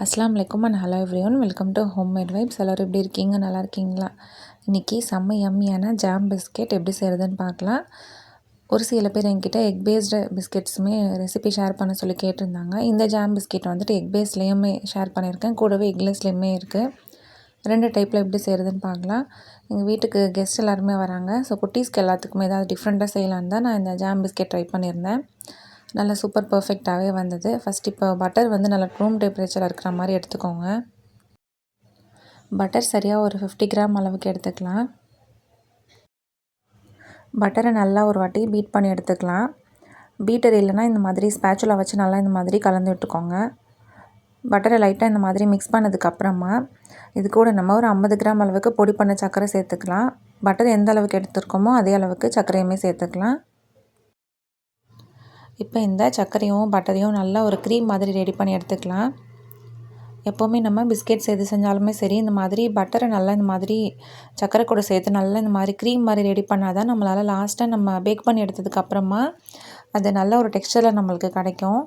அஸ்ஸலாமு அலைக்கும் and hello everyone, welcome to homemade vibes. எல்லோரும் எப்படி இருக்கீங்க? நல்லா இருக்கீங்களா? இன்றைக்கி செம்ம யம்மியான ஜாம் பிஸ்கெட் எப்படி செய்கிறதுன்னு பார்க்கலாம். ஒரு சில பேர் என்கிட்ட எக் பேஸ்டு பிஸ்கெட்ஸுமே ரெசிபி ஷேர் பண்ண சொல்லி கேட்டிருந்தாங்க. இந்த ஜாம் பிஸ்கெட் வந்துட்டு எக் பேஸ்லேயுமே ஷேர் பண்ணியிருக்கேன், கூடவே எக்லெஸ்லேயுமே இருக்குது. 2 டைப்பில் எப்படி செய்கிறதுன்னு பார்க்கலாம். எங்கள் வீட்டுக்கு கெஸ்ட் எல்லாருமே வராங்க. ஸோ குட்டீஸ்க்கு எல்லாத்துக்குமே ஏதாவது டிஃப்ரெண்ட்டாக செய்யலான்னு தான் நான் இந்த ஜாம் பிஸ்கெட் ட்ரை பண்ணியிருந்தேன். நல்லா சூப்பர் பர்ஃபெக்டாகவே வந்தது. ஃபஸ்ட் இப்போ பட்டர் வந்து நல்லா ரூம் டெம்பரேச்சரில் இருக்கிற மாதிரி எடுத்துக்கோங்க. பட்டர் சரியாக ஒரு 50 கிராம் அளவுக்கு எடுத்துக்கலாம். பட்டரை நல்லா ஒரு வாட்டி பீட் பண்ணி எடுத்துக்கலாம். பீட்டர் இல்லைன்னா இந்த மாதிரி ஸ்பேச்சுலா வச்சு நல்லா இந்த மாதிரி கலந்து விட்டுக்கோங்க. பட்டரை லைட்டாக இந்த மாதிரி மிக்ஸ் பண்ணதுக்கப்புறமா இது கூட நம்ம ஒரு 50 கிராம் அளவுக்கு பொடி பண்ண சர்க்கரை சேர்த்துக்கலாம். பட்டர் எந்த அளவுக்கு எடுத்துருக்கோமோ அதே அளவுக்கு சர்க்கரையுமே சேர்த்துக்கலாம். இப்போ இந்த சர்க்கரையும் பட்டரையும் நல்லா ஒரு க்ரீம் மாதிரி ரெடி பண்ணி எடுத்துக்கலாம். எப்போவுமே நம்ம பிஸ்கெட்ஸ் எது செஞ்சாலுமே சரி, இந்த மாதிரி பட்டரை நல்லா இந்த மாதிரி சர்க்கரை கூட சேர்த்து நல்லா இந்த மாதிரி க்ரீம் மாதிரி ரெடி பண்ணால் தான் நம்மளால் லாஸ்ட்டாக நம்ம பேக் பண்ணி எடுத்ததுக்கப்புறமா அது நல்ல ஒரு டெக்ஸ்சரில் நம்மளுக்கு கிடைக்கும்.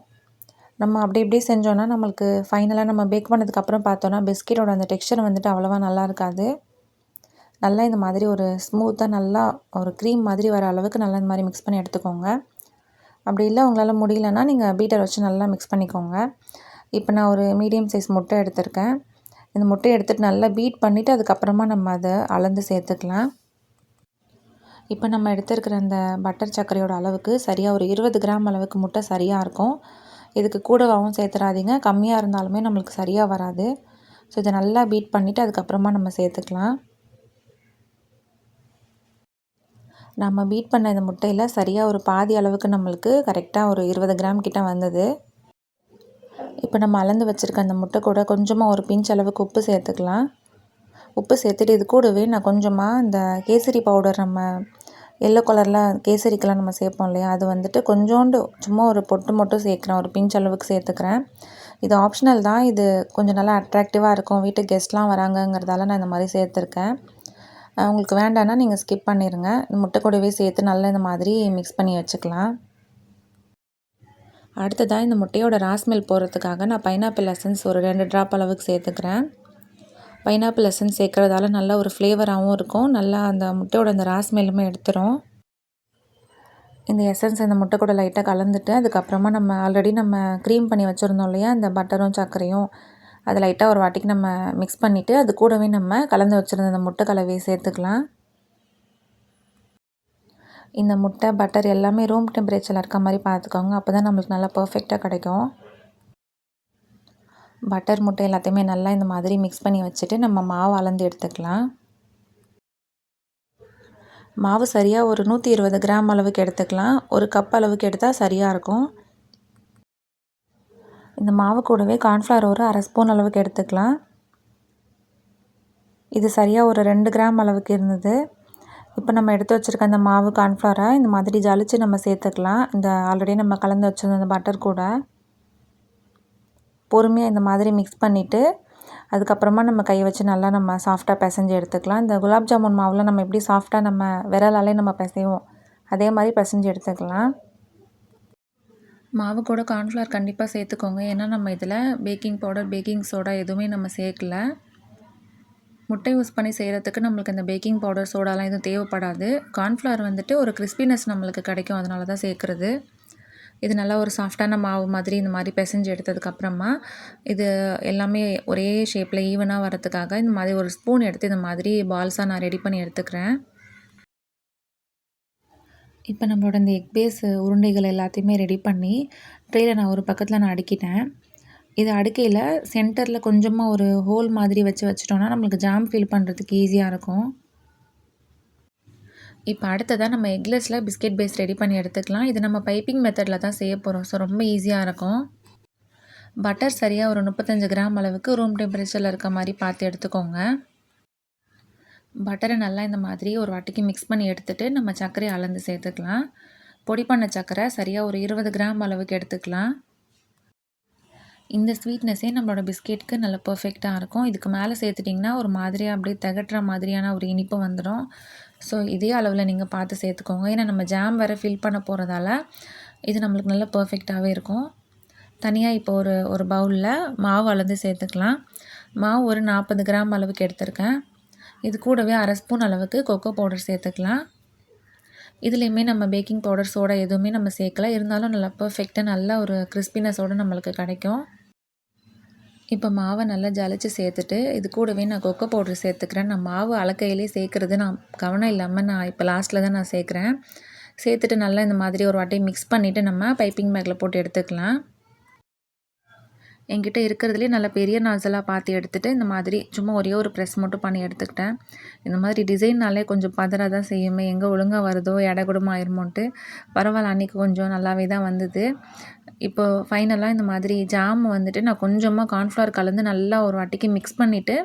நம்ம அப்படி இப்படி செஞ்சோன்னா நம்மளுக்கு ஃபைனலாக நம்ம பேக் பண்ணதுக்கப்புறம் பார்த்தோன்னா பிஸ்கெட்டோட அந்த டெக்ஸ்சர் வந்துட்டு அவ்வளோவா நல்லா இருக்காது. நல்லா இந்த மாதிரி ஒரு ஸ்மூத்தாக நல்லா ஒரு க்ரீம் மாதிரி வர அளவுக்கு நல்லா இந்த மாதிரி மிக்ஸ் பண்ணி எடுத்துக்கோங்க. அப்படி இல்லை உங்களால் முடியலன்னா நீங்கள் பீட்டர் வச்சு நல்லா மிக்ஸ் பண்ணிக்கோங்க. இப்போ நான் ஒரு மீடியம் சைஸ் முட்டை எடுத்திருக்கேன். இந்த முட்டையை எடுத்துகிட்டு நல்லா பீட் பண்ணிவிட்டு அதுக்கப்புறமா நம்ம அதை அளந்து சேர்த்துக்கலாம். இப்போ நம்ம எடுத்துருக்கிற அந்த பட்டர் சர்க்கரையோட அளவுக்கு சரியாக ஒரு 20 கிராம் அளவுக்கு முட்டை சரியாக இருக்கும். இதுக்கு கூடவாகவும் சேர்த்துறாதீங்க, கம்மியாக இருந்தாலுமே நம்மளுக்கு சரியாக வராது. ஸோ இதை நல்லா பீட் பண்ணிவிட்டு அதுக்கப்புறமா நம்ம சேர்த்துக்கலாம். நம்ம பீட் பண்ண இந்த முட்டையில் சரியாக ஒரு பாதி அளவுக்கு நம்மளுக்கு கரெக்டாக ஒரு 20 கிராம் கிட்ட வந்தது. இப்போ நம்ம அளந்து வச்சுருக்க அந்த முட்டை கூட கொஞ்சமாக ஒரு பிஞ்ச் அளவுக்கு உப்பு சேர்த்துக்கலாம். உப்பு சேர்த்துட்டு இது கூடவே நான் கொஞ்சமாக இந்த கேசரி பவுடர், நம்ம எல்லோ கலரில் கேசரிக்கெலாம் நம்ம சேர்ப்போம் இல்லையா, அது வந்துட்டு கொஞ்சோண்டு சும்மா ஒரு பொட்டு மட்டும் சேர்க்குறேன், ஒரு பிஞ்ச் அளவுக்கு சேர்த்துக்கிறேன். இது ஆப்ஷனல் தான். இது கொஞ்சம் நல்லா அட்ராக்டிவாக இருக்கும், வீட்டுக்கு கெஸ்ட்லாம் வராங்கங்கிறதால நான் இந்த மாதிரி சேர்த்துருக்கேன். உங்களுக்கு வேண்டான்னா நீங்கள் ஸ்கிப் பண்ணிடுங்க. முட்டை கூடவே சேர்த்து நல்லா இந்த மாதிரி மிக்ஸ் பண்ணி வச்சுக்கலாம். அடுத்ததாக இந்த முட்டையோட ராஸ்மெல் போகிறதுக்காக நான் பைனாப்பிள் எசன்ஸ் ஒரு 2 ட்ராப் அளவுக்கு சேர்த்துக்கிறேன். பைனாப்பிள் எசன்ஸ் சேர்க்குறதால நல்ல ஒரு ஃப்ளேவராகவும் இருக்கும், நல்லா அந்த முட்டையோட அந்த ராஸ்மெல்லுமே எடுத்துரும். இந்த எசன்ஸ் இந்த முட்டை கூட லைட்டாக கலந்துட்டு அதுக்கப்புறமா நம்ம ஆல்ரெடி நம்ம க்ரீம் பண்ணி வச்சுருந்தோம் இல்லையா, இந்த பட்டரும் சர்க்கரையும், அதை லைட்டாக ஒரு வாட்டிக்கு நம்ம மிக்ஸ் பண்ணிவிட்டு அது கூடவே நம்ம கலந்து வச்சுருந்த அந்த முட்டை கலவையை சேர்த்துக்கலாம். இந்த முட்டை பட்டர் எல்லாமே ரூம் டெம்பரேச்சரில் இருக்க மாதிரி பார்த்துக்கோங்க, அப்போ தான் நம்மளுக்கு நல்லா பர்ஃபெக்டாக கிடைக்கும். பட்டர் முட்டை எல்லாத்தையுமே நல்லா இந்த மாதிரி மிக்ஸ் பண்ணி வச்சுட்டு நம்ம மாவு அளந்து எடுத்துக்கலாம். மாவு சரியாக ஒரு 120 கிராம் அளவுக்கு எடுத்துக்கலாம். ஒரு கப் அளவுக்கு எடுத்தால் சரியாக இருக்கும். இந்த மாவு கூடவே கார்ன்ஃப்ளவர் ஒரு அரை ஸ்பூன் அளவுக்கு எடுத்துக்கலாம். இது சரியாக ஒரு 2 கிராம் அளவுக்கு இருந்தது. இப்போ நம்ம எடுத்து வச்சுருக்க அந்த மாவு கார்ன்ஃப்ளவரை இந்த மாதிரி ஜலிச்சு நம்ம சேர்த்துக்கலாம். இந்த ஆல்ரெடி நம்ம கலந்து வச்சுருந்த அந்த பட்டர் கூட பொறுமையாக இந்த மாதிரி மிக்ஸ் பண்ணிவிட்டு அதுக்கப்புறமா நம்ம கை வச்சு நல்லா நம்ம சாஃப்டாக பிசைஞ்சு எடுத்துக்கலாம். இந்த குலாப் ஜாமுன் மாவில் நம்ம எப்படி சாஃப்டாக நம்ம விரலாலே நம்ம பிசைவோம், அதே மாதிரி பிசைஞ்சு எடுத்துக்கலாம். மாவு கூட கார்ன்ஃப்ளவர் கண்டிப்பாக சேர்த்துக்கோங்க, ஏன்னா நம்ம இதில் பேக்கிங் பவுடர், பேக்கிங் சோடா எதுவுமே நம்ம சேர்க்கல. முட்டை யூஸ் பண்ணி செய்கிறதுக்கு நம்மளுக்கு இந்த பேக்கிங் பவுடர், சோடாலாம் எதுவும் தேவைப்படாது. கார்ன்ஃப்ளவர் வந்துட்டு ஒரு கிறிஸ்பினஸ் நம்மளுக்கு கிடைக்கும், அதனால தான் சேர்க்குறது. இது நல்லா ஒரு சாஃப்டான மாவு மாதிரி இந்த மாதிரி பிசைஞ்சு எடுத்ததுக்கப்புறமா இது எல்லாமே ஒரே ஷேப்பில் ஈவனாக வரதுக்காக இந்த மாதிரி ஒரு ஸ்பூன் எடுத்து இந்த மாதிரி பால்ஸாக நான் ரெடி பண்ணி எடுத்துக்கிறேன். இப்போ நம்மளோட இந்த எக் பேஸ் உருண்டைகள் எல்லாத்தையுமே ரெடி பண்ணி ட்ரேயில் நான் ஒரு பக்கத்தில் நான் அடுக்கிட்டேன். இது அடுக்கையில் சென்டரில் கொஞ்சமாக ஒரு ஹோல் மாதிரி வச்சுட்டோன்னா நம்மளுக்கு ஜாம் ஃபில் பண்ணுறதுக்கு ஈஸியாக இருக்கும். இப்போ அடுத்ததாக நம்ம எக்லெஸில் பிஸ்கெட் பேஸ் ரெடி பண்ணி எடுத்துக்கலாம். இது நம்ம பைப்பிங் மெத்தடில் தான் செய்ய போகிறோம், ஸோ ரொம்ப ஈஸியாக இருக்கும். பட்டர் சரியாக ஒரு 35 கிராம் அளவுக்கு ரூம் டெம்பரேச்சரில் இருக்க மாதிரி பார்த்து எடுத்துக்கோங்க. பட்டரை நல்லா இந்த மாதிரி ஒரு வாட்டிக்கு மிக்ஸ் பண்ணி எடுத்துகிட்டு நம்ம சர்க்கரையை அளந்து சேர்த்துக்கலாம். பொடி பண்ண சர்க்கரை சரியாக ஒரு 20 கிராம் அளவுக்கு எடுத்துக்கலாம். இந்த ஸ்வீட்னஸே நம்மளோட பிஸ்கெட்டுக்கு நல்ல பர்ஃபெக்டாக இருக்கும். இதுக்கு மேலே சேர்த்துட்டிங்கன்னா ஒரு மாதிரியாக அப்படியே திகட்டுற மாதிரியான ஒரு இனிப்பு வந்துடும். ஸோ இதே அளவில் நீங்கள் பார்த்து சேர்த்துக்கோங்க, ஏன்னா நம்ம ஜாம் வேறு ஃபில் பண்ண போகிறதால இது நம்மளுக்கு நல்ல பர்ஃபெக்டாகவே இருக்கும். தனியாக இப்போ ஒரு ஒரு பவுலில் மாவு அளந்து சேர்த்துக்கலாம். மாவு ஒரு 40 கிராம் அளவுக்கு எடுத்திருக்கேன். இது கூடவே 1/2 ஸ்பூன் அளவுக்கு கொக்கோ பவுடர் சேர்த்துக்கலாம். இதுலேயுமே நம்ம பேக்கிங் பவுடர், சோடா எதுவுமே நம்ம சேர்க்கல. இருந்தாலும் நல்லா பர்ஃபெக்டாக நல்ல ஒரு கிறிஸ்பினஸோடு நம்மளுக்கு கிடைக்கும். இப்போ மாவை நல்லா ஜலிச்சு சேர்த்துட்டு இது கூடவே நான் கொக்கோ பவுடர் சேர்த்துக்கிறேன். நான் மாவு அளக்கையிலே சேர்க்குறது நான் கவனம் இல்லாமல் நான் இப்போ லாஸ்ட்டில் தான் நான் சேர்க்குறேன். சேர்த்துட்டு நல்லா இந்த மாதிரி ஒரு வாட்டி மிக்ஸ் பண்ணிவிட்டு நம்ம பைப்பிங் பேக்கில் போட்டு எடுத்துக்கலாம். என்கிட்ட இருக்கிறதுலே நல்ல பெரிய நாசலாக பார்த்து எடுத்துகிட்டு இந்த மாதிரி சும்மா ஒரே ஒரு ப்ரெஸ் மட்டும் பண்ணி எடுத்துக்கிட்டேன். இந்த மாதிரி டிசைன்னாலே கொஞ்சம் பதற தான் செய்யுமே, எங்கே ஒழுங்காக வருதோ எடை கூடமா ஆயிருமோன்ட்டு. பரவாயில்ல, அன்றைக்கி கொஞ்சம் நல்லாவே தான் வந்தது. இப்போ ஃபைனலாக இந்த மாதிரி ஜாம் வந்துட்டு நான் கொஞ்சமாக கார்ன்ஃப்ளவர் கலந்து நல்லா ஒரு வாட்டிக்கு மிக்ஸ் பண்ணிவிட்டு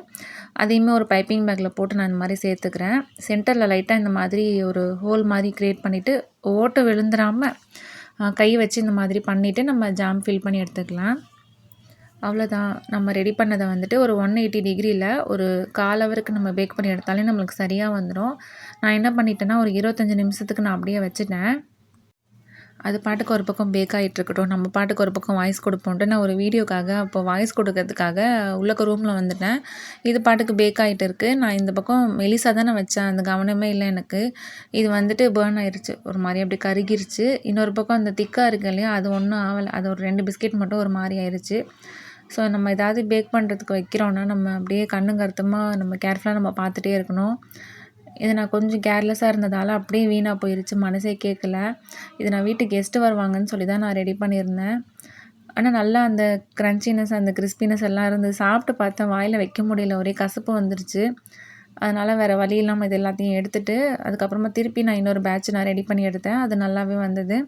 அதையுமே ஒரு பைப்பிங் பேக்கில் போட்டு நான் இந்த மாதிரி சேர்த்துக்கிறேன். சென்டரில் லைட்டாக இந்த மாதிரி ஒரு ஹோல் மாதிரி க்ரியேட் பண்ணிவிட்டு ஓட்டை விழுந்துடாமல் கை வச்சு இந்த மாதிரி பண்ணிவிட்டு நம்ம ஜாம் ஃபில் பண்ணி எடுத்துக்கலாம். அவ்வளோதான், நம்ம ரெடி பண்ணதை வந்துட்டு ஒரு 180 டிகிரியில் ஒரு 1/4 ஹவருக்கு நம்ம பேக் பண்ணி எடுத்தாலே நம்மளுக்கு சரியாக வந்துடும். நான் என்ன பண்ணிட்டேன்னா ஒரு 25 நிமிஷத்துக்கு நான் அப்படியே வச்சுட்டேன். அது பாட்டுக்கு ஒரு பக்கம் பேக் ஆகிட்டுருக்கட்டும், நம்ம பாட்டுக்கு ஒரு பக்கம் வாய்ஸ் கொடுப்போன்ட்டு நான் ஒரு வீடியோக்காக அப்போ வாய்ஸ் கொடுக்கறதுக்காக உள்ளக்க ரூமில் வந்துட்டேன். இது பாட்டுக்கு பேக் ஆகிட்டு இருக்குது. நான் இந்த பக்கம் மெலிசாக தான் நான் வச்சேன், அந்த கவனமே இல்லை எனக்கு. இது வந்துட்டு பேர்ன் ஆயிடுச்சு, ஒரு மாதிரி அப்படி கருகிருச்சு. இன்னொரு பக்கம் அந்த திக்காக இருக்குது இல்லையா, அது ஒன்றும் ஆகலை. அது ஒரு 2 பிஸ்கெட் மட்டும் ஒரு மாதிரி ஆயிடுச்சு. ஸோ நம்ம ஏதாவது பேக் பண்ணுறதுக்கு வைக்கிறோன்னா நம்ம அப்படியே கண்ணும் கருத்துமாக நம்ம கேர்ஃபுல்லாக நம்ம பார்த்துட்டே இருக்கணும். இது நான் கொஞ்சம் கேர்லெஸ்ஸாக இருந்ததால் அப்படியே வீணாக போயிடுச்சு, மனசே கேட்கல. இது நான் வீட்டுக்கு கெஸ்ட்டு வருவாங்கன்னு சொல்லி தான் நான் ரெடி பண்ணியிருந்தேன். ஆனால் நல்லா அந்த க்ரன்ச்சினஸ், அந்த கிறிஸ்பினஸ் எல்லாம் இருந்து சாப்பிட்டு பார்த்தேன், வாயில் வைக்க முடியல, ஒரே கசப்பு வந்துருச்சு. அதனால் வேறு வழி இல்லாமல் இது எல்லாத்தையும் எடுத்துகிட்டு அதுக்கப்புறமா திருப்பி நான் இன்னொரு பேட்ச் நான் ரெடி பண்ணி எடுத்தேன். அது நல்லாவே வந்தது.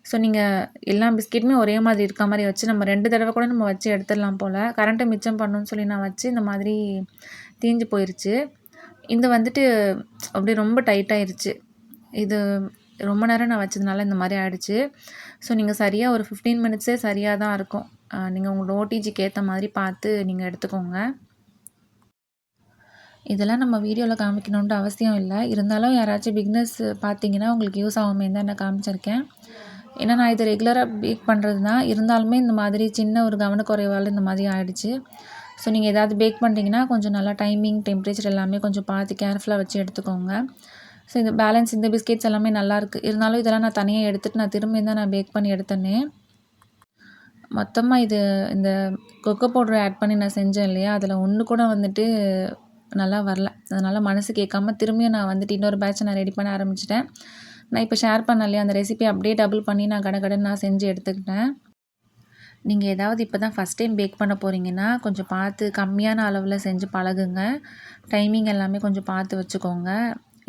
ஸோ நீங்கள் எல்லா பிஸ்கெட்டுமே ஒரே மாதிரி இருக்க மாதிரி வச்சு நம்ம 2 தடவை கூட நம்ம வச்சு எடுத்துடலாம் போல். கரண்ட்டை மிச்சம் பண்ணணும்னு சொல்லி நான் வச்சு இந்த மாதிரி தீஞ்சு போயிடுச்சு. இது வந்துட்டு அப்படியே ரொம்ப டைட்டாகிருச்சு. இது ரொம்ப நேரம் நான் வச்சதுனால இந்த மாதிரி ஆகிடுச்சு. ஸோ நீங்கள் சரியாக ஒரு 15 மினிட்ஸே சரியாக தான் இருக்கும். நீங்கள் உங்களோட ஓடிஜிக்கு ஏற்ற மாதிரி பார்த்து நீங்கள் எடுத்துக்கோங்க. இதெல்லாம் நம்ம வீடியோவில் காமிக்கணுன்ட்டு அவசியம் இல்லை. இருந்தாலும் யாராச்சும் பிகினர்ஸ் பார்த்தீங்கன்னா உங்களுக்கு யூஸ் ஆகுமே தான் நான் காமிச்சிருக்கேன். ஏன்னா நான் இது ரெகுலராக பேக் பண்ணுறது தான். இருந்தாலுமே இந்த மாதிரி சின்ன ஒரு கவனக்குறைவால் இந்த மாதிரி ஆகிடுச்சு. ஸோ நீங்கள் ஏதாவது பேக் பண்ணுறீங்கன்னா கொஞ்சம் நல்லா டைமிங், டெம்பரேச்சர் எல்லாமே கொஞ்சம் பார்த்து கேர்ஃபுல்லாக வச்சு எடுத்துக்கோங்க. ஸோ இந்த பேலன்ஸ் இந்த பிஸ்கெட்ஸ் எல்லாமே நல்லாயிருக்கு. இருந்தாலும் இதெல்லாம் நான் தனியாக எடுத்துகிட்டு நான் திரும்பி தான் நான் பேக் பண்ணி எடுத்தேனே. மொத்தமாக இது இந்த கொக்கோ பவுடர் ஆட் பண்ணி நான் செஞ்சேன் இல்லையா, அதில் ஒன்று கூட வந்துட்டு நல்லா வரல. அதனால் மனசு கேட்காம திரும்பியும் நான் வந்துட்டு இன்னொரு பேட்சை நான் ரெடி பண்ண ஆரம்பிச்சிட்டேன். நான் இப்போ ஷேர் பண்ணேன் இல்லையா, அந்த ரெசிபி அப்படியே டபுள் பண்ணி நான் கடகடன்னு நான் செஞ்சு எடுத்துக்கிட்டேன். நீங்கள் ஏதாவது இப்போ தான் ஃபஸ்ட் டைம் பேக் பண்ண போகிறீங்கன்னா கொஞ்சம் பார்த்து கம்மியான அளவில் செஞ்சு பழகுங்க. டைமிங் எல்லாமே கொஞ்சம் பார்த்து வச்சுக்கோங்க.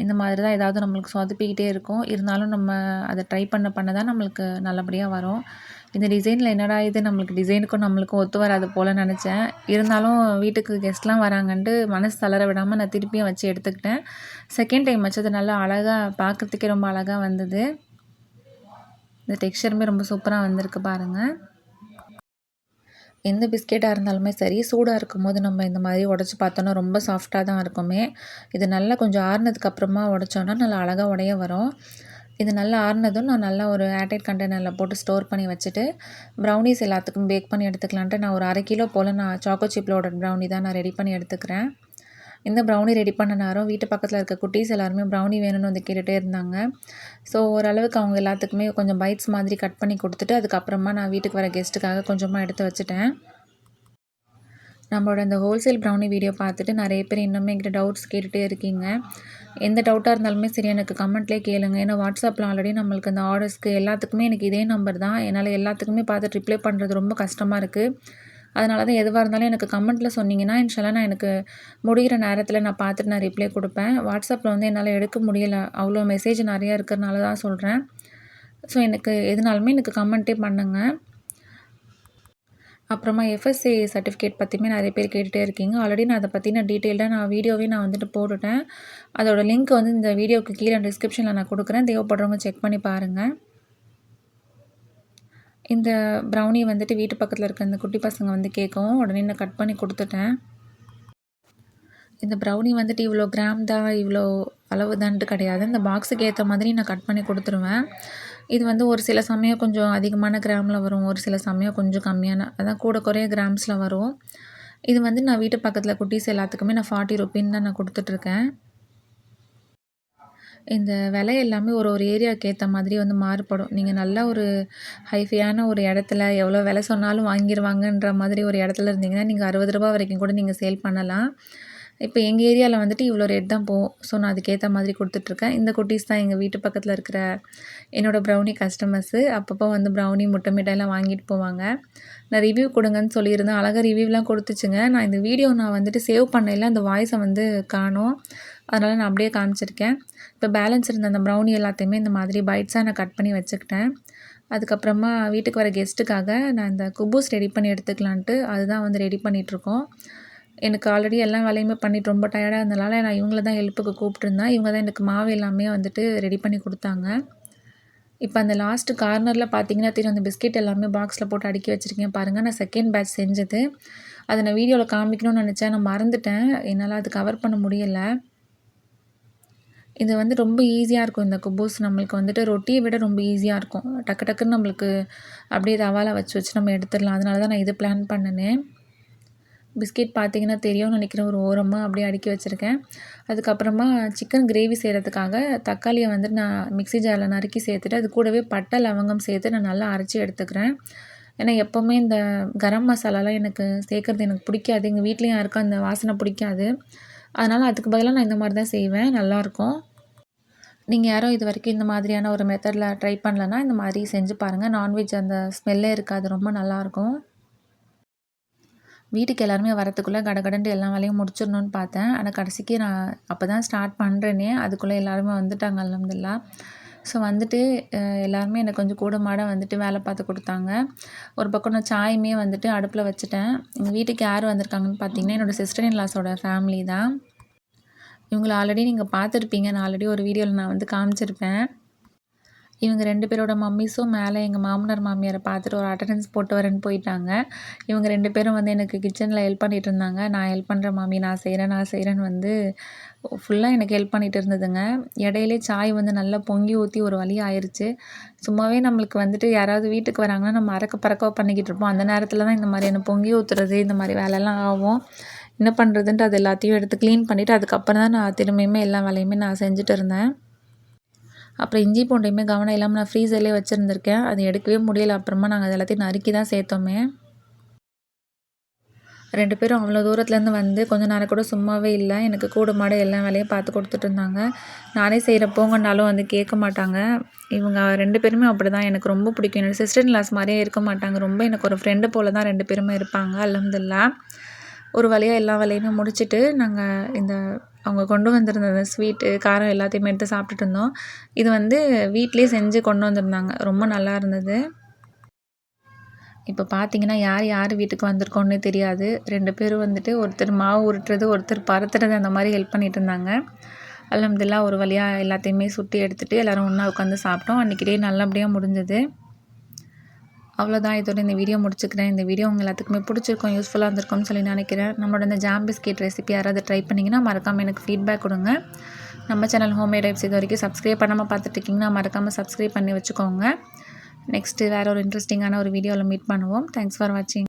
இந்த மாதிரி தான் ஏதாவது நம்மளுக்கு சொதப்பிக்கிட்டே இருக்கும். இருந்தாலும் நம்ம அதை ட்ரை பண்ண தான் நம்மளுக்கு நல்லபடியாக வரும். இந்த டிசைனில் என்னடா இது, நம்மளுக்கு டிசைனுக்கும் நம்மளுக்கும் ஒத்து வராது போல் நினச்சேன். இருந்தாலும் வீட்டுக்கு கெஸ்ட்லாம் வராங்கன்ட்டு மனசு தளர விடாமல் நான் திருப்பியும் வச்சு எடுத்துக்கிட்டேன். செகண்ட் டைம் வச்சது நல்லா அழகாக, பார்க்குறதுக்கே ரொம்ப அழகாக வந்தது. இந்த டெக்ஸ்சருமே ரொம்ப சூப்பராக வந்திருக்கு பாருங்கள். எந்த பிஸ்கெட்டாக இருந்தாலுமே சரி, சூடாக இருக்கும்போது நம்ம இந்த மாதிரி உடச்சி பார்த்தோன்னா ரொம்ப சாஃப்டாக தான் இருக்குமே. இது நல்லா கொஞ்சம் ஆறுனதுக்கு அப்புறமா உடச்சோன்னா நல்லா அழகாக உடைய வரும். இது நல்லா ஆறுனதும் நான் நல்லா ஒரு ஏர்டைட் கண்டெய்னரில் போட்டு ஸ்டோர் பண்ணி வச்சுட்டு ப்ரௌனிஸ் எல்லாத்துக்கும் பேக் பண்ணி எடுத்துக்கலான்ட்டு நான் ஒரு 1/2 கிலோ போல் நான் சாக்கோ சிப் லோடட் ப்ரௌனி தான் நான் ரெடி பண்ணி எடுத்துக்கிறேன். இந்த ப்ரௌனி ரெடி பண்ண நேரம் வீட்டு பக்கத்தில் இருக்க குட்டீஸ் எல்லாருமே ப்ரௌனி வேணும்னு வந்து கேட்டுகிட்டே இருந்தாங்க. ஸோ ஓரளவுக்கு அவங்க எல்லாத்துக்குமே கொஞ்சம் பைட்ஸ் மாதிரி கட் பண்ணி கொடுத்துட்டு அதுக்கப்புறமா நான் வீட்டுக்கு வர கெஸ்ட்டுக்காக கொஞ்சமாக எடுத்து வச்சுட்டேன். நம்மளோட இந்த ஹோல்சேல் ப்ரௌனி வீடியோ பார்த்துட்டு நிறைய பேர் இன்னுமே என்கிட்ட டவுட்ஸ் கேட்டுகிட்டே இருக்கீங்க. எந்த டவுட்டாக இருந்தாலுமே சரி எனக்கு கமெண்ட்லேயே கேளுங்க. ஏன்னா வாட்ஸ்அப்பில் ஆல்ரெடி நம்மளுக்கு அந்த ஆர்டர்ஸ்க்கு எல்லாத்துக்குமே எனக்கு இதே நம்பர் தான். என்னால் எல்லாத்துக்குமே பார்த்துட்டு ரிப்ளை பண்ணுறது ரொம்ப கஷ்டமாக இருக்குது. அதனால தான் எதுவாக இருந்தாலும் எனக்கு கமெண்ட்டில் சொன்னீங்கன்னா இன்ஷால்லா நான் எனக்கு முடிகிற நேரத்தில் நான் பார்த்துட்டு நான் ரிப்ளை கொடுப்பேன். வாட்ஸ்அப்பில் வந்து என்னால் எடுக்க முடியலை, அவ்வளோ மெசேஜ் நிறையா இருக்கிறனால தான் சொல்கிறேன். ஸோ எனக்கு எதுனாலுமே எனக்கு கமெண்ட்டே பண்ணுங்கள். அப்புறமா எஃப்எஸ்சி சர்டிஃபிகேட் பற்றியுமே நிறைய பேர் கேட்டுகிட்டே இருக்கீங்க. ஆல்ரெடி நான் அதை பற்றின டீட்டெயில்டாக நான் வீடியோவே நான் வந்துட்டு போட்டுட்டேன். அதோட லிங்க் வந்து இந்த வீடியோவுக்கு கீழே டிஸ்கிரிப்ஷனில் நான் கொடுக்குறேன். தேவைப்படுறவங்க செக் பண்ணி பாருங்கள். இந்த ப்ரௌனி வந்துட்டு வீட்டு பக்கத்தில் இருக்க இந்த குட்டி பசங்க வந்து கேட்கவும் உடனே நான் கட் பண்ணி கொடுத்துட்டேன். இந்த ப்ரௌனி வந்துட்டு இவ்வளோ கிராம் தான், இவ்வளோ அளவு தான்ட்டு கிடையாது. இந்த பாக்ஸுக்கு ஏற்ற மாதிரி நான் கட் பண்ணி கொடுத்துருவேன். இது வந்து ஒரு சில சமயம் கொஞ்சம் அதிகமான கிராமில் வரும். ஒரு சில சமயம் கொஞ்சம் கம்மியான அதான் கூட குறைய கிராம்ஸில் வரும். இது வந்து நான் வீட்டு பக்கத்தில் குட்டீஸ் எல்லாத்துக்குமே நான் 40 ருப்பீன்னு தான் நான் கொடுத்துட்ருக்கேன். இந்த விலை எல்லாமே ஒரு ஒரு ஏரியாவுக்கு ஏற்ற மாதிரி வந்து மாறுபடும். நீங்கள் நல்ல ஒரு ஹைஃபையான ஒரு இடத்துல எவ்வளோ விலை சொன்னாலும் வாங்கிருவாங்கன்ற மாதிரி ஒரு இடத்துல இருந்தீங்கன்னா, நீங்கள் ரூ. 60 வரைக்கும் கூட நீங்கள் சேல் பண்ணலாம். இப்போ எங்கள் ஏரியாவில் வந்துட்டு இவ்வளோ ரேட் தான் போகும். ஸோ நான் அதுக்கேற்ற மாதிரி கொடுத்துட்ருக்கேன். இந்த குட்டீஸ் தான் எங்கள் வீட்டு பக்கத்தில் இருக்கிற என்னோடய ப்ரௌனி கஸ்டமர்ஸு. அப்பப்போ வந்து ப்ரௌனி, முட்டை மிட்டாய்லாம் வாங்கிட்டு போவாங்க. நான் ரிவ்யூ கொடுங்கன்னு சொல்லியிருந்தேன். அழகாக ரிவ்யூலாம் கொடுத்துச்சுங்க. நான் இந்த வீடியோ நான் வந்துட்டு சேவ் பண்ணையில அந்த வாய்ஸை வந்து காணோம். அதனால் நான் அப்படியே காமிச்சிருக்கேன். இப்போ பேலன்ஸ் இருந்த அந்த ப்ரௌனி எல்லாத்தையுமே இந்த மாதிரி பைட்ஸாக நான் கட் பண்ணி வச்சுக்கிட்டேன். அதுக்கப்புறமா வீட்டுக்கு வர கெஸ்ட்டுக்காக நான் இந்த குபூஸ் ரெடி பண்ணி எடுத்துக்கலான்ட்டு அதுதான் வந்து ரெடி பண்ணிகிட்ருக்கோம். எனக்கு ஆல்ரெடி எல்லா வேலையுமே பண்ணிட்டு ரொம்ப டயர்டாக இருந்தனால நான் இவங்கள தான் ஹெல்ப்புக்கு கூப்பிட்டுருந்தேன். இவங்க தான் எனக்கு மாவு எல்லாமே வந்துட்டு ரெடி பண்ணி கொடுத்தாங்க. இப்போ அந்த லாஸ்ட்டு கார்னரில் பார்த்தீங்கன்னா தெரியும், அந்த பிஸ்கெட் எல்லாமே பாக்ஸில் போட்டு அடுக்கி வச்சுருக்கேன் பாருங்கள். நான் செகண்ட் பேட்ச் செஞ்சது. அதை நான் வீடியோவில் காமிக்கணும்னு நினச்சேன். நான் மறந்துட்டேன். என்னால் அது கவர் பண்ண முடியலை. இது வந்து ரொம்ப ஈஸியாக இருக்கும். இந்த குபூஸ் நம்மளுக்கு வந்துட்டு ரொட்டியை விட ரொம்ப ஈஸியாக இருக்கும். டக்கு டக்குன்னு நம்மளுக்கு அப்படியே ரவால வச்சு நம்ம எடுத்துடலாம். அதனால தான் நான் இது பிளான் பண்ணினேன். பிஸ்கெட் பார்த்தீங்கன்னா தெரியும்னு நினைக்கிறேன். ஒரு ஓரமாக அப்படியே அடுக்கி வச்சுருக்கேன். அதுக்கப்புறமா சிக்கன் கிரேவி செய்கிறதுக்காக தக்காளியை வந்து நான் மிக்ஸி ஜாரில் நறுக்கி சேர்த்துட்டு அது கூடவே பட்டை, லவங்கம் சேர்த்து நான் நல்லா அரைச்சி எடுத்துக்கிறேன். ஏன்னா எப்போவுமே இந்த கரம் மசாலாலாம் எனக்கு சேர்க்குறது எனக்கு பிடிக்காது. எங்கள் வீட்லேயும் யாருக்கும் அந்த வாசனை பிடிக்காது. அதனால் அதுக்கு பதிலாக நான் இந்த மாதிரி தான் செய்வேன். நல்லாயிருக்கும். நீங்கள் யாரும் இது வரைக்கும் இந்த மாதிரியான ஒரு மெத்தடில் ட்ரை பண்ணலன்னா இந்த மாதிரி செஞ்சு பாருங்கள். நான்வெஜ் அந்த ஸ்மெல்லே இருக்காது. ரொம்ப நல்லாயிருக்கும். வீட்டுக்கு எல்லாருமே வரத்துக்குள்ளே கடகடன்ட்டு எல்லா வேலையும் முடிச்சிடணும்னு பார்த்தேன். ஆனால் கடைசிக்கு நான் அப்போ தான் ஸ்டார்ட் பண்ணுறேனே, அதுக்குள்ளே எல்லாருமே வந்துட்டாங்க அல்ஹம்துலில்லாஹ். ஸோ வந்துட்டு எல்லாருமே எனக்கு கொஞ்சம் கூட மாட வந்துட்டு வேலை பார்த்து கொடுத்தாங்க. ஒரு பக்கம் நான் சாயுமே வந்துட்டு அடுப்பில் வச்சுட்டேன். எங்கள் வீட்டுக்கு யார் வந்திருக்காங்கன்னு பார்த்தீங்கன்னா, என்னோடய சிஸ்டர் இன் லாஸோட ஃபேமிலி தான். இவங்கள ஆல்ரெடி நீங்கள் பார்த்துருப்பீங்க. நான் ஆல்ரெடி ஒரு வீடியோவில் நான் வந்து காமிச்சிருப்பேன். இவங்க 2 பேரோட மம்மிஸும் மேலே எங்கள் மாமனார், மாமியாரை பார்த்துட்டு ஒரு அட்டெண்டன்ஸ் போட்டு வரேன்னு போயிட்டாங்க. இவங்க 2 பேரும் வந்து எனக்கு கிச்சனில் ஹெல்ப் பண்ணிகிட்டு இருந்தாங்க. நான் ஹெல்ப் பண்ணுறேன் மாமி, நான் செய்கிறேன்னு வந்து ஃபுல்லாக எனக்கு ஹெல்ப் பண்ணிகிட்டு இருந்ததுங்க. இடையிலே சாய் வந்து நல்லா பொங்கி ஊற்றி ஒரு வழி ஆயிடுச்சு. சும்மாவே நம்மளுக்கு வந்துட்டு யாராவது வீட்டுக்கு வராங்கன்னா நம்ம அறக்க பறக்க பண்ணிக்கிட்டு இருப்போம். அந்த நேரத்தில் தான் இந்த மாதிரியான பொங்கி ஊற்றுறது இந்த மாதிரி வேலைலாம் ஆகும். என்ன பண்ணுறதுன்ட்டு அது எல்லாத்தையும் எடுத்து க்ளீன் பண்ணிவிட்டு அதுக்கப்புறம் தான் நான் திரும்பியுமே எல்லா வேலையுமே நான் செஞ்சுட்டு இருந்தேன். அப்புறம் இஞ்சி பூண்டையுமே கவனம் இல்லாமல் நான் ஃப்ரீசர்லேயே வச்சுருந்துருக்கேன். அது எடுக்கவே முடியலை. அப்புறமா நாங்கள் அது எல்லாத்தையும் நறுக்கி தான் சேர்த்தோமே. 2 பேரும் அவ்வளோ தூரத்துலேருந்து வந்து கொஞ்ச நேரம் கூட சும்மாவே இல்லை. எனக்கு கூட மாட எல்லா வேலையும் பார்த்து கொடுத்துட்டு இருந்தாங்க. நானே செய்கிற போங்கன்னாலும் வந்து கேட்க மாட்டாங்க. இவங்க 2 பேருமே அப்படி தான். எனக்கு ரொம்ப பிடிக்கும். என்னோடய சிஸ்டர் இன் லாஸ் மாதிரியே இருக்க மாட்டாங்க. ரொம்ப எனக்கு ஒரு ஃப்ரெண்டு போல் தான் 2 பேருமே இருப்பாங்க. அல்ஹம்துலில்லாஹ். ஒரு வழியாக எல்லா வேலையுமே முடிச்சுட்டு நாங்கள் இந்த அவங்க கொண்டு வந்திருந்த அந்த ஸ்வீட்டு, காரம் எல்லாத்தையுமே எடுத்து சாப்பிட்டுட்டு இருந்தோம். இது வந்து வீட்டிலேயே செஞ்சு கொண்டு வந்திருந்தாங்க. ரொம்ப நல்லா இருந்தது. இப்போ பார்த்தீங்கன்னா யார் யார் வீட்டுக்கு வந்திருக்கோன்னே தெரியாது. 2 பேரும் வந்துட்டு ஒருத்தர் மாவு உருட்டுறது, ஒருத்தர் பரத்துறது அந்த மாதிரி ஹெல்ப் பண்ணிட்டு இருந்தாங்க. அல்ஹம்துலில்லாஹ் ஒரு வழியாக எல்லாத்தையுமே சுட்டி எடுத்துகிட்டு எல்லோரும் ஒன்றா உட்காந்து சாப்பிட்டோம். அன்றைக்கி டே நல்லபடியாக முடிஞ்சது. அவ்வளோதான். இதோட இந்த வீடியோ முடிச்சுக்கிறேன். இந்த வீடியோ உங்கள் எல்லாத்துக்குமே பிடிச்சிருக்கும், யூஸ்ஃபுல்லாக இருந்திருக்கும்னு சொல்லி நினைக்கிறேன். நம்மளோட இந்த ஜாம் பிஸ்கெட் ரெசிபி யாராவது ட்ரை பண்ணிங்கன்னா மறக்காமல் எனக்கு ஃபீட்பேக் கொடுங்க. நம்ம சேனல் ஹோம்மேட் டைப்ஸ் இது வரைக்கும் சப்ஸ்கிரைப் பண்ணாமல் பார்த்துட்ருக்கீங்கன்னா மறக்காமல் சப்ஸ்கிரைப் பண்ணி வச்சுக்கோங்க. நெக்ஸ்ட்டு வேறு ஒரு இன்ட்ரெஸ்டிங்கான ஒரு வீடியோவில் மீட் பண்ணுவோம். தேங்க்ஸ் ஃபார் வாட்சிங்.